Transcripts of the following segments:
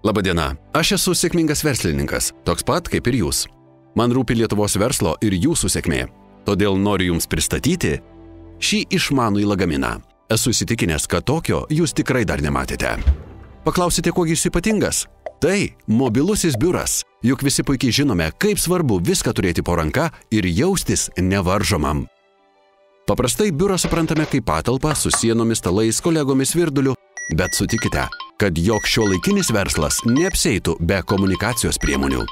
Labadiena, aš esu sėkmingas verslininkas, toks pat kaip ir jūs. Man rūpi Lietuvos verslo ir jūsų sėkmė. Todėl noriu jums pristatyti šį išmanųjį lagaminą. Esu įsitikinęs, kad tokio jūs tikrai dar nematėte. Paklausite, kuo jis ypatingas? Tai mobilusis biuras. Juk visi puikiai žinome, kaip svarbu viską turėti po ranka ir jaustis nevaržomam. Paprastai biurą suprantame kaip patalpą su sienomis, stalais, kolegomis, virduliu, bet sutikite, kad joks šiuolaikinis verslas neapsieitų be komunikacijos priemonių.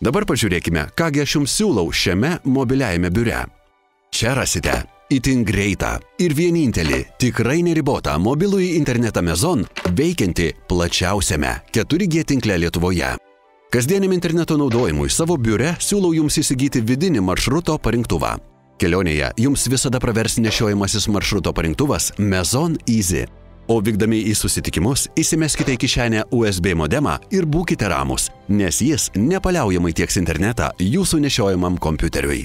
Dabar pažiūrėkime, kągi aš jums siūlau šiame mobiliajame biure. Čia rasite itin greitą ir vienintelį, tikrai neribotą mobilųjį internetą Mezon, veikiantį plačiausiame 4G tinkle Lietuvoje. Kasdieniam interneto naudojimui savo biure siūlau jums įsigyti vidinį maršruto parinktuvą. Kelionėje jums visada pravers nešiojamasis maršruto parinktuvas Mezon Easy. O vykdami į susitikimus įsimeskite į kišenę USB modemą ir būkite ramūs, nes jis nepaliaujamai tieks internetą jūsų nešiojamam kompiuteriui.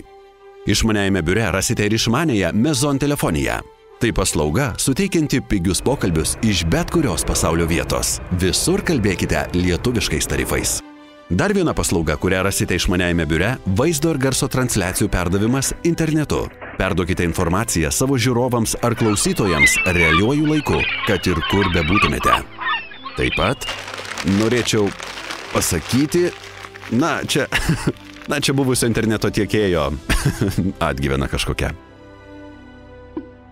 Išmaniajame biure rasite ir išmanėją Mezon telefoniją. Tai paslauga, suteikianti pigius pokalbius iš bet kurios pasaulio vietos. Visur kalbėkite lietuviškais tarifais. Dar viena paslauga, kurią rasite išmaniajame biure – vaizdo ir garso transliacijų perdavimas internetu. Perduokite informaciją savo žiūrovams ar klausytojams realiuoju laiku, kad ir kur bebūtumėte. Taip pat norėčiau pasakyti, čia buvusio interneto tiekėjo atgyvena kažkokia.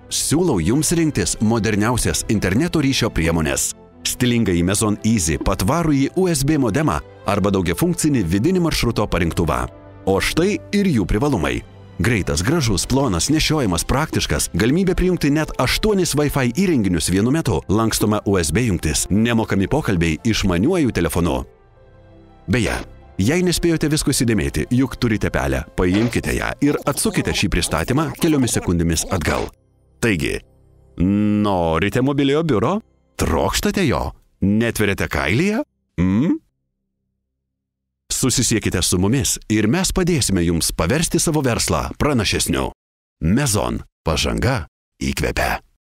Siūlau jums rinktis moderniausias interneto ryšio priemonės. Stilingą į Mezon Easy patvarų į USB modemą arba daugiafunkcinį vidinį maršruto parinktuvą. O štai ir jų privalumai. Greitas, gražus, plonas, nešiojamas, praktiškas, galimybė prijungti net 8 Wi-Fi įrenginius vienu metu, lankstoma USB jungtis, nemokami pokalbiai išmaniuoju telefonu. Beje, jei nespėjote visko įsidėmėti, juk turite pelę, paimkite ją ir atsukite šį pristatymą keliomis sekundėmis atgal. Taigi, norite mobiliojo biuro? Trokštate jo? Netveriate kailyje? Susisiekite su mumis ir mes padėsime jums paversti savo verslą pranašesniu. Mezon. Pažanga įkvepia.